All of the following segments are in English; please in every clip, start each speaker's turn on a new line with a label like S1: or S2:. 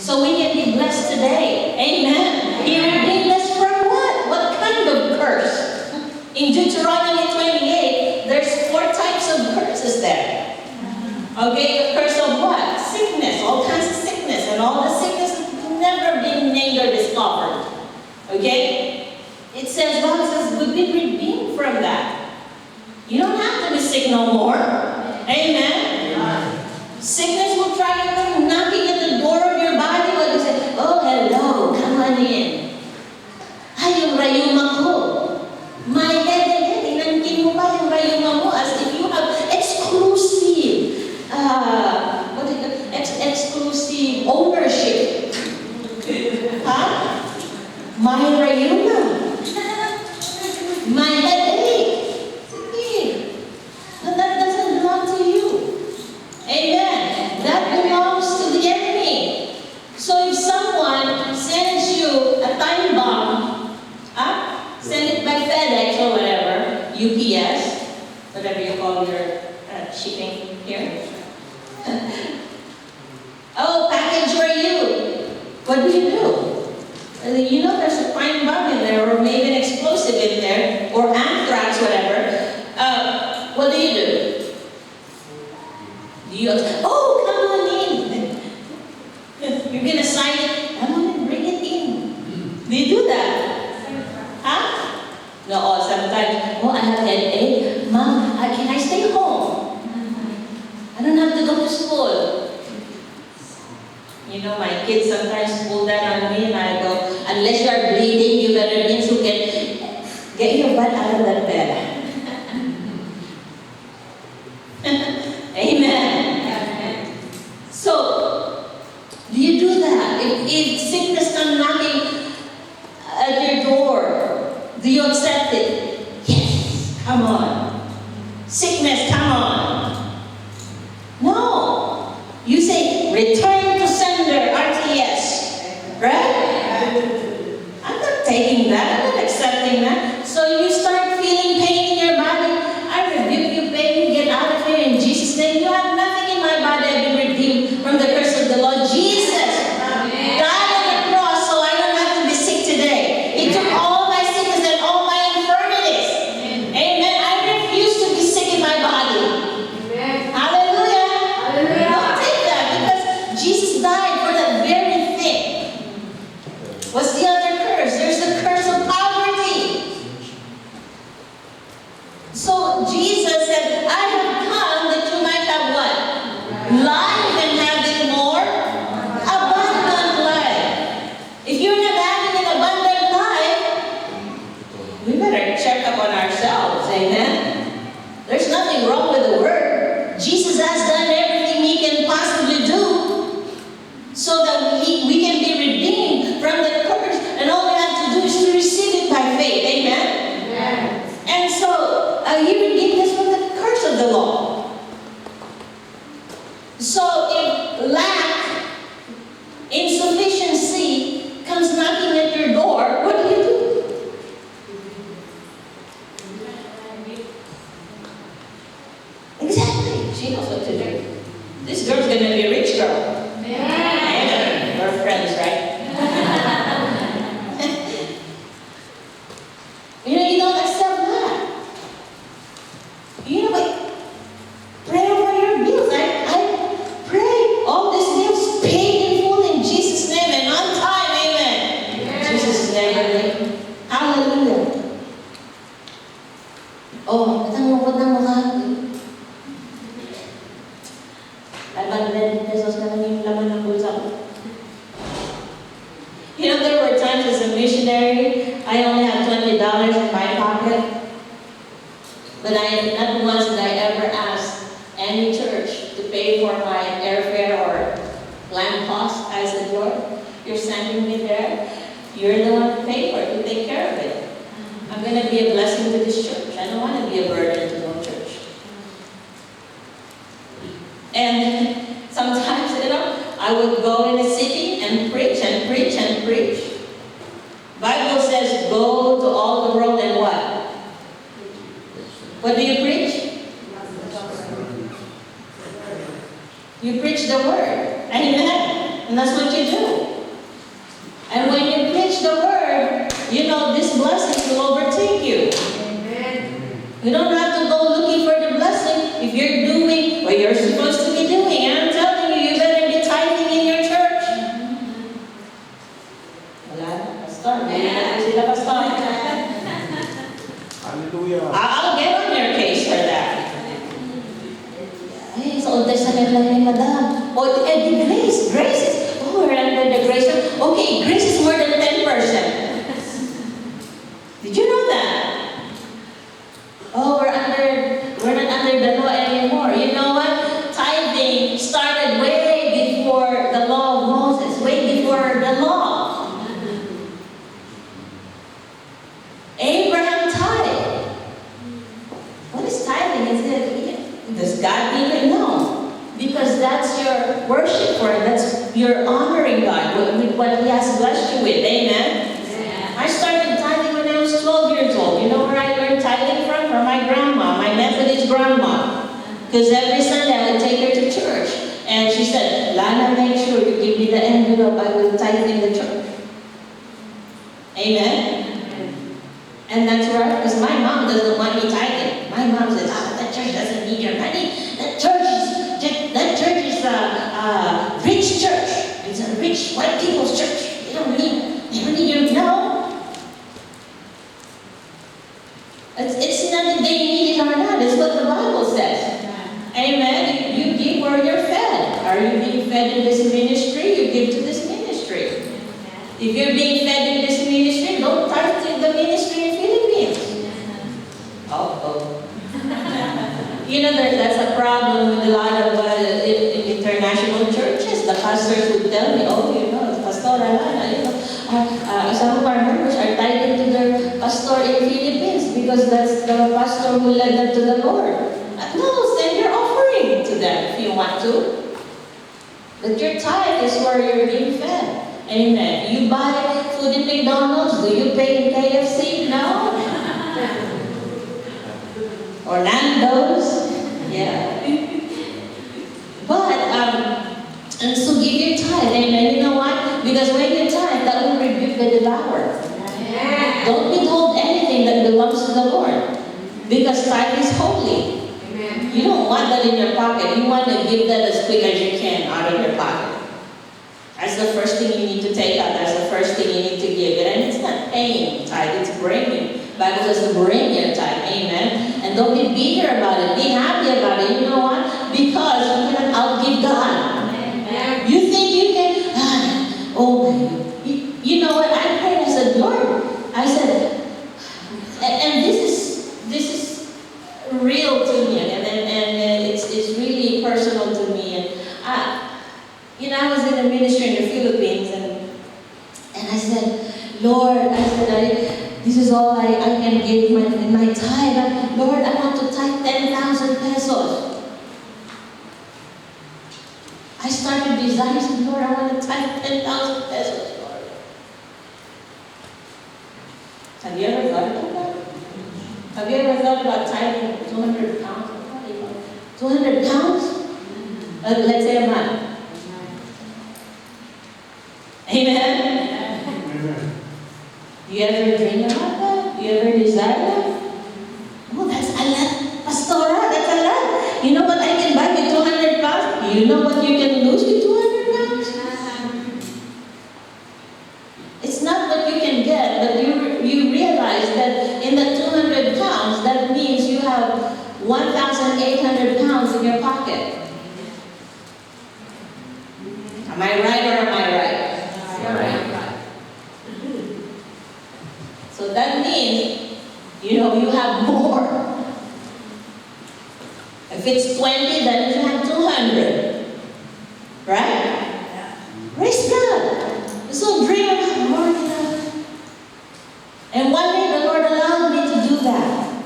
S1: So we can be blessed today. Amen. He redeemed us from what? What kind of curse? In Deuteronomy 28, there's 4 types of curses there. Okay, the curse of what? Sickness, all kinds of sickness, and all the sickness has never been named or discovered. Okay? It says, God says, we've been redeemed from that. You don't have to be sick no more. Amen? Sickness will try to come knocking at the door of your body when you say, oh, hello, come on in. Ay, yung rayuma ko. My head again, inangkin mo pa yung rayuma mo as if you have exclusive exclusive ownership. Huh? My rayuma. My headache. Sige. No, that doesn't belong to you. Amen. That belongs to the enemy. So if someone sends you a time bomb, send it by FedEx or whatever, UPS, whatever you call your shipping here. Oh, package for you. What do? You know there's a time bomb in there, or maybe an explosive in there, or anthrax, whatever. What do? Do you, oh, come on in. You're going to sign it. Come on and bring it in. Do you do that? Huh? No, sometimes, oh, I have headache. Mom, can I stay home? I don't have to go to school. You know, my kids sometimes pull that on me and I go, unless you are bleeding, you better means you can get your butt out of that bed. Amen. So, do you do that? If sickness comes knocking at your door, do you accept it? Yes, come on. Sickness, come on. No. You say, return to sender, RTS. Right? I'm not taking that. I'm not accepting that. So you start feeling pain in your body. I rebuke you, pain. Get out of here in Jesus' name. You have nothing in my body. I've been redeemed from the curse of the Lord Jesus. Died on the cross so I don't have to be sick today. He took all my sickness and all my infirmities. Amen. I refuse to be sick in my body. Hallelujah. Don't take that because Jesus died for that very thing. What's the other curse? There's the curse of poverty. So Jesus said, I have come that you might have what? Life and have it more abundant life. If you're not having an abundant life, we better check up on ourselves. Amen. There's nothing wrong with the word. Jesus has done everything he can possibly do so that we can be redeemed from the curse. And all we have to do is to receive it by faith. Amen? Amen. And so, he redeemed us from the curse of the law. So, if lack, insufficiency comes knocking at your door, what do you do? Exactly. She knows what to do. This girl's going to be a rich girl. Yeah. We're friends, right? You don't accept that. You know what? Pray over your bills. I pray all these bills paid in full in Jesus' name and on time. Amen. Yeah. Jesus is never late. Hallelujah. Oh, natangungkot ng mukha. 500 pesos na lang yung laman ng bulsa ko. You know, there were times as a missionary, I only had $20 in my pocket. But not once did I ever ask any church to pay for my airfare or land costs. I said, Lord, you're sending me there. You're the one to pay for it. You take care of it. I'm going to be a blessing to this church. I don't want to be a burden to no church. And sometimes, I would go in a city and preach and preach and preach. Bible says, go to all the world and what? What do you preach? You preach the word. Amen. And that's what you do. And when you preach the word, you know this blessing will overtake you.
S2: Amen.
S1: You don't have to go looking for the blessing if you're doing what you're supposed to be doing. And I'm telling you, you better be tithing in your church. Wala, pastor. Wala sila, pastor.
S3: Hallelujah.
S1: I'll get on your case for that. Ay, sa Old Testament lang ni Madam. O, the grace. Grace is, oh, we're under the grace. Okay, grace is more than 10%. Did you know that? Oh, we're not under the law anymore. You know what? Tithing started way before the law of Moses, way before the law. Abraham tithed. What is tithing? Does God even know? Because that's your worship for Him. That's your honoring God with what He has blessed you with. Amen? I started tithing when I was 12 years old. You know where I learned tithing from? From my grandma, my Methodist grandma. Because every Sunday I would take her to church. And she said, Lana, make sure you give me the envelope. I will tithe in the church. Amen? And that's right, because my mom doesn't want me tithing. My mom says, that church doesn't need your money. That church is a rich church. It's a rich white people's church. They don't need your no. It's not that they need it or not. It's what the Bible says. Amen. You give where you're fed. Are you being fed in this ministry? You give to this ministry. If you're being fed in this ministry, don't tithe to the ministry in Philippines. Oh. You know, that's a problem with a lot of international churches. The pastors would tell me, Pastor Alana, some of our members are tied into their pastor in Philippines because that's the pastor who led them to the Lord. No, send your offering to them if you want to. But your tithe is where you're being fed. Amen. You buy food in McDonald's, do you pay in KFC? No. Or Nando's? Yeah. But, and so give your tithe. Amen. You know what? Because when you tithe, that will rebuke the devourer. Don't withhold anything that belongs to the Lord. Because tithe is holy. You don't want that in your pocket. You want to give that as quick as you can out of your pocket. That's the first thing you need to take out. That's the first thing you need to give it. And it's not paying tithe, it's bringing. The Bible says to bring your tithe. Amen. And don't be bitter about it. Be happy about it. You know what? Because you cannot outgive God. Amen. You think you can, you know what? I prayed, I said, Lord, I said, and this is real to me, and it's really personal to me. And I was in the ministry in the Philippines, and I said, Lord, this is all I can give in my tithe. Lord, I want to tithe 10,000 pesos. I started desiring, Lord, I want to tithe 10,000 pesos, Lord. Have you ever thought about that? Have you ever thought about tithing 200 pounds? 200 pounds? Let's say a month. Amen?
S3: Amen.
S1: Do you ever dream about that? Do you ever desire that? Oh, that's a lot. Pastora, that's a lot. You know what I can buy with 200 pounds? You know what you can lose with 200 pounds? It's not what you can get, but you realize that in the 200 pounds, that means you have 1,800 pounds in your pocket. Am I right or am I right? Right. So that means, you have more. If it's 20, then you have 200. Right? Praise God. So dream about more than that. And one day the Lord allowed me to do that.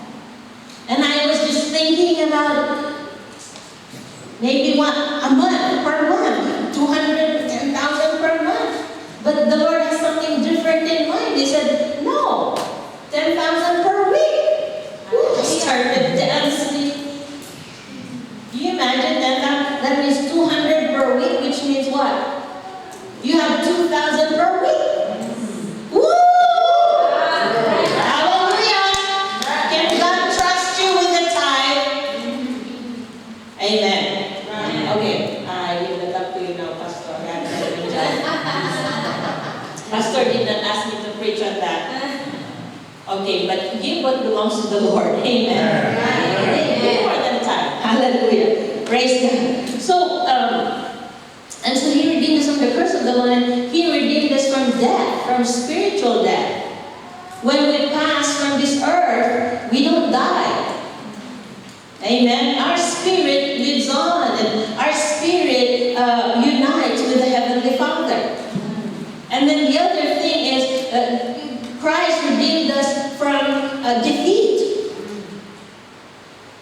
S1: And I was just thinking about maybe a month, per month, 210,000 per month. But the Lord has something different in mind. He said, no, 10,000 per week. I started dancing. Do you imagine 10,000? That means 200 per week, which means what? 2,000 per week. Woo! Hallelujah! Can God trust you with the tithe? Amen. Okay, I give it up to you now, Pastor. Pastor did not ask me to preach on that. Okay, but give what belongs to the Lord. Amen. Amen. More than time. Hallelujah. Praise God. So, and so He redeemed us from the curse of the law, and He redeemed us from death, from spiritual death. When we pass from this earth, we don't die. Amen. Our spirit lives on, and our spirit unites with the Heavenly Father. And then the other thing is, Christ redeemed us from defeat.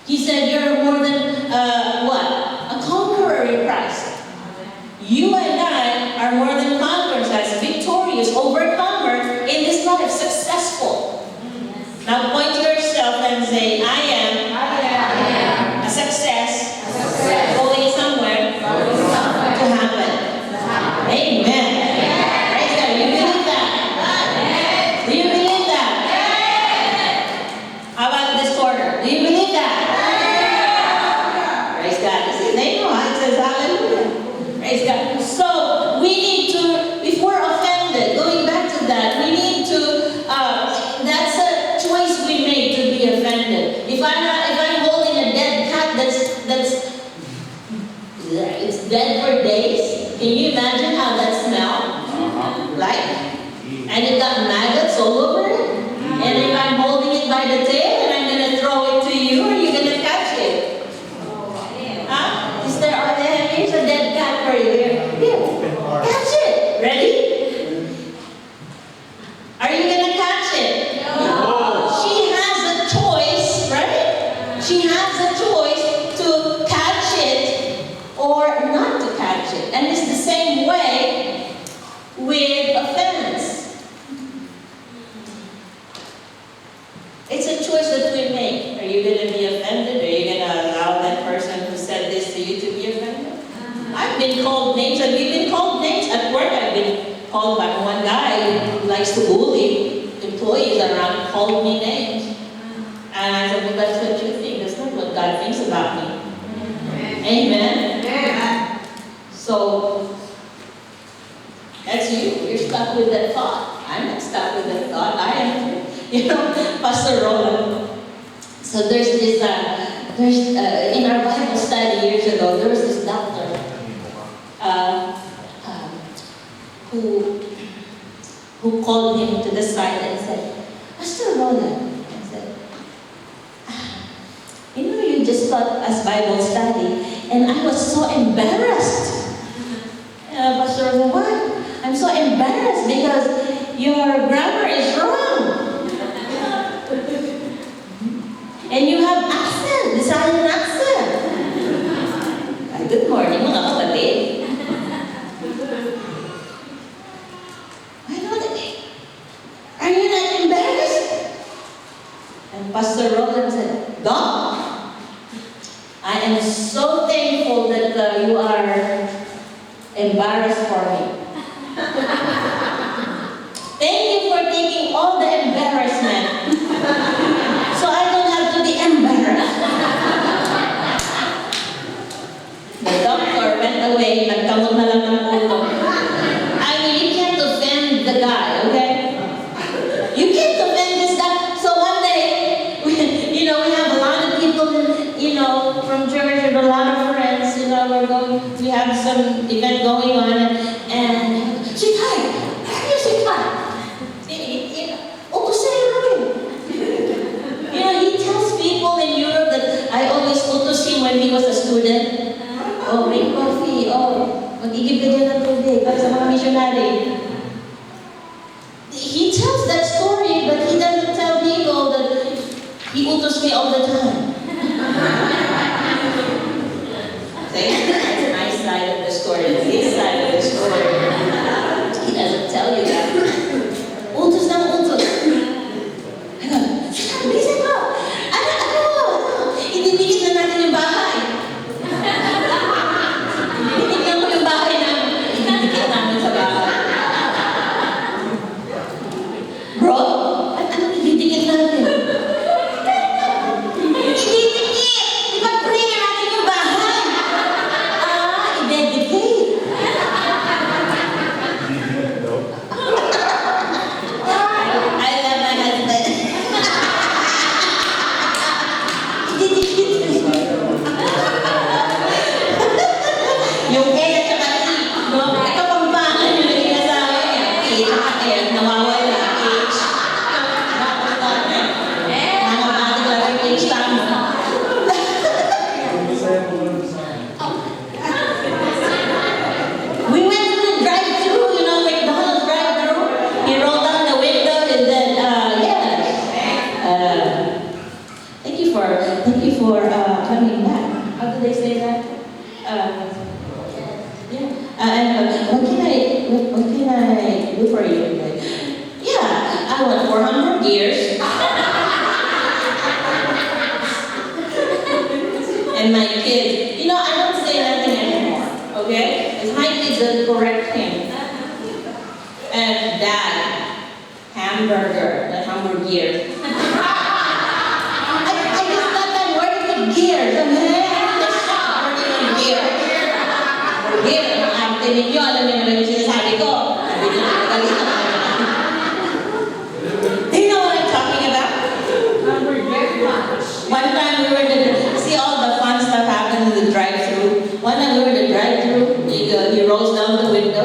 S1: He said, you're more than, a conqueror in Christ. You and I are more than conquerors, as victorious, overcomer in this life, successful. Now point to yourself and say, I am a success, going somewhere to happen. Amen. So we need to, if we're offended, going back to that, we need to, that's a choice we make to be offended. If I'm holding a dead cat it's dead for days, can you imagine how that smells? Like? And it got maggots all over it. And if I'm holding it by the tail and I'm going to throw it to you, are you going to catch it? Huh? Is there, here's a dead cat for you. Here, catch it. Ready? Are you going to catch it? No. She has a choice, right? She has a choice to catch it or not to catch it. And it's the same way with offense. It's a choice that we make. Are you going to be offended? Are you going to allow that person who said this to you to be offended? I've been called names. Have you been called names? At work, I've been called by one guy who likes to bully employees around, called me names. And I said, well, that's what you think. That's not what God thinks about me. Amen? Amen. So, that's you. You're stuck with that thought. I'm not stuck with that thought. I am. Pastor Roland. So there's this, in our Bible study years ago, there was this doctor who called him to the side and said, Pastor Roland, I said, you just taught us Bible study, and I was so embarrassed. Pastor Roland, why? I'm so embarrassed because your grammar is wrong. And you have accent, Visayan accent. Good morning, mga kapatid. Are you not embarrassed? And Pastor Roland said, Doc, I am so thankful that you are embarrassed for me. Thank you for taking all the embarrassment. So I don't have to be embarrassed. The doctor went away, nagkamot na lang ng ulo. I mean, you can't offend the guy, okay? You can't offend this guy. So one day, we have a lot of people, from church, and a lot of friends, we have some event going on, and sweetheart, he tells people in Europe that I always utos him when he was a student. Oh, bring coffee. Oh, mag-igib ka dyan ng tubig para sa mga missionary. He tells that story, but he doesn't tell people that he utos me all the time. See? That's my side of the story. That's his side of the story. He doesn't tell you that. Utos ng utos. Bilisan mo! Ididikit na natin yung bahay. Ididikit mo yung bahay namin. Ididikit namin sa bahay. good for you. Like, yeah, I went for 100 years. And my kids, I don't say nothing anymore, okay? Because my kids will correct him. And Dad, hamburger, the hamburger. I just thought that word with gears. The shop working on gears. Gears, ang tininyo, alam niyo naman yung sinasabi ko. Sabi niyo, nagalitan ko naman. Do you know what I'm talking about? One time we were in see all the fun stuff happen in the drive-thru. One time we were in the drive-thru, he rolls down the window,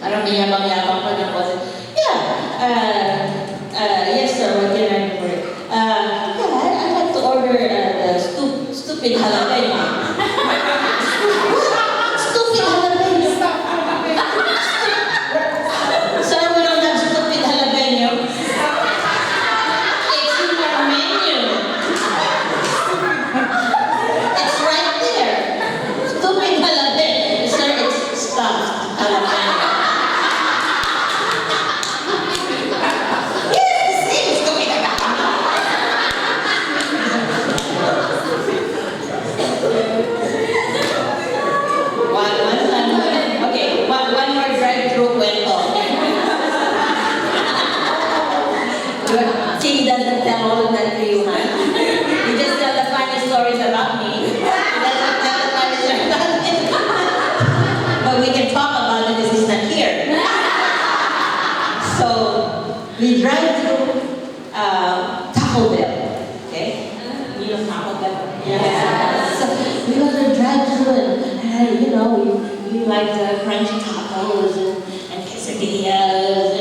S1: parang mayabang-yabang pa niya po. Yeah, yes sir, what can I do for you? I'd like to order the stupid jalapeno. Stupid jalapeno. Sir, we don't have stupid jalapeno. It's in our menu. It's right there. Stupid jalapeno. Sir, it's stuffed jalapeno. One more drive-thru kwento. See, he doesn't tell all of that to you, huh? He just tells the funny stories about me. He doesn't tell the funny stories about me. But we can talk about it because he's not here. So, we drive through Taco Bell. Okay? You know Taco Bell? Yeah. So, we go to drive through and we like the crunchy tacos and quesadillas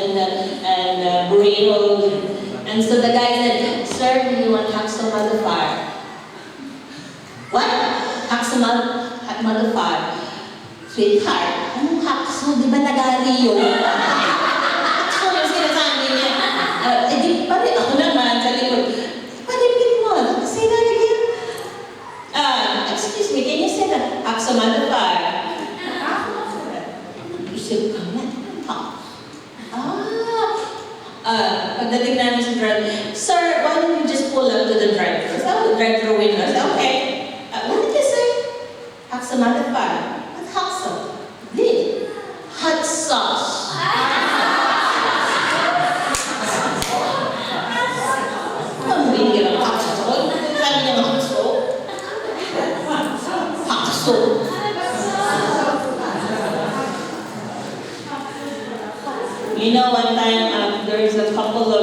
S1: and burritos. And so the guy said, sir, do you want Hakso Mother-Fire? What? Hakso Mother-Fire. Sweetheart, anong Hakso? Di ba Tagali yun? Hakso yung sinasabi niya. Di pare ako naman sa likod. Palipit mo. Say that again. Excuse me, can you say that? Hakso Mother-Fire. Isip ka na. Pagdating namin sa drive, sir, why don't you just pull up to the drive-thru? So, the drive-thru window. I said, okay. What did you say? Hakso Mother-Fire. What's Hakso? This. Hot sauce. Ang hindi ng Hakso. Sabi niya ng Hakso. Hakso. One time there was a couple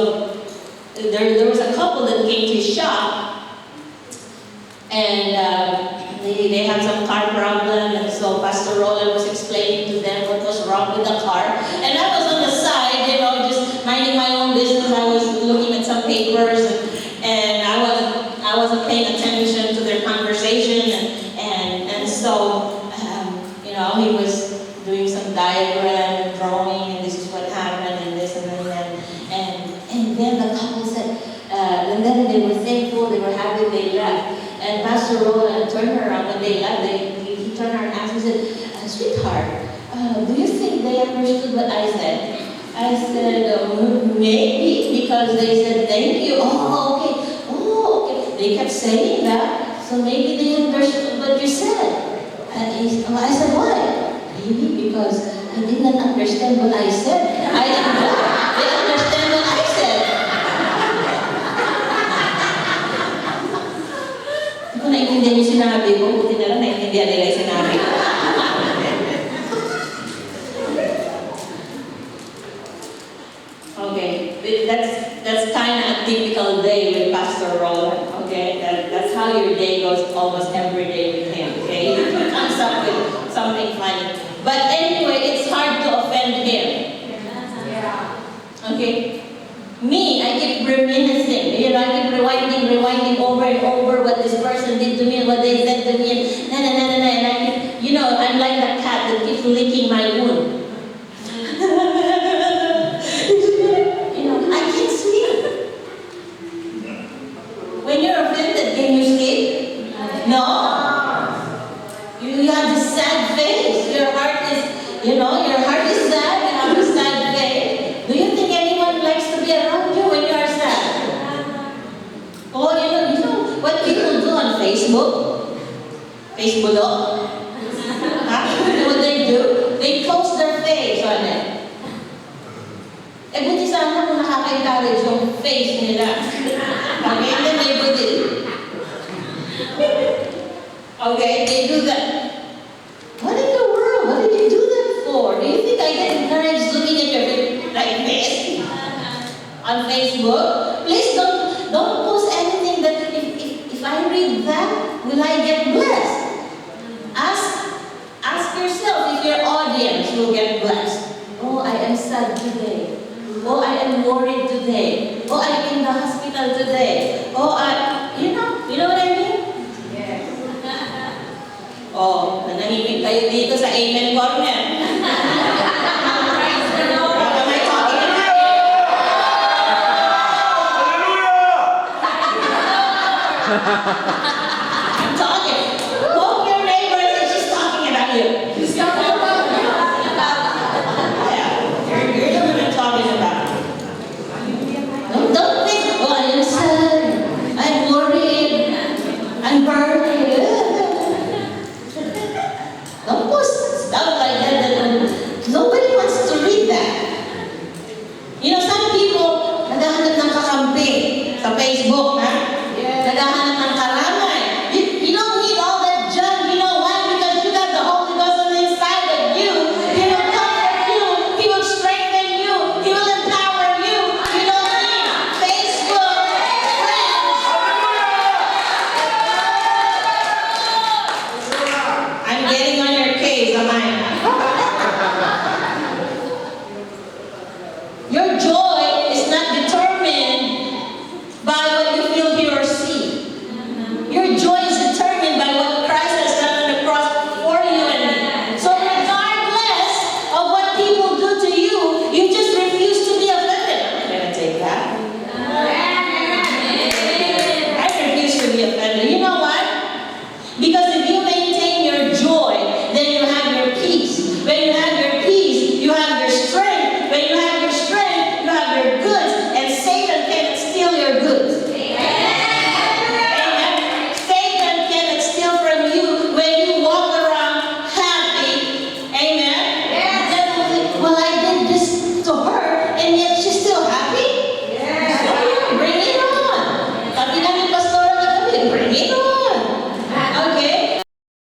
S1: that came to shop, and they had some car problem, and so Pastor Roland was explaining to them what was wrong with the car, and I was on the side, just minding my own business. I was looking at some papers, and I wasn't paying attention to their conversation, and so he was doing some diagram, drawing, and this is what happened, and this and that, and then the couple said, and then they were thankful, they were happy, they left. And Pastor Roland turned around when they left. He turned around and asked me, said, sweetheart, do you think they understood what I said? I said, maybe, because they said thank you. Oh, okay. They kept saying that, so maybe they understood what you said. And I said, why? Maybe because I did not understand what I said. I didn't know. They understand what I said. Hindi ko naintindihan yung sinabi ko. Buti na lang naintindihan nila yung sinabi ko. Okay, that's kind of a typical day with Pastor Roland. Okay, that's how your day goes almost every day with him. Okay, he comes up with something funny. But anyway, it's hard to offend him. Okay? Me, I keep reminiscing. I keep rewinding over and over what this person did to me and what they said to me. And I keep, I'm like that cat that keeps licking my wound. I can't sleep. When you're offended, can you sleep? No. You have this sad face. Your heart is sad. You have this Facebook? Huh? You know what they do? They post their face on it. Eh, buti sana kung nakaka-encourage yung face nila. Okay, and then they do this. Okay, they do that. What in the world? What did you do that for? Do you think I get encouraged looking at your face like this on Facebook? Please don't post anything that if I read that, will I get blessed? Ask yourself if your audience will get blessed. Oh, I am sad today. Oh, I am worried today. Oh, I'm in the hospital today. Oh, you know what I mean?
S2: Yes.
S1: Oh, nanahimik kayo dito sa Amen Corner.
S2: Praise the Lord.
S1: What am I talking about?
S3: Hallelujah!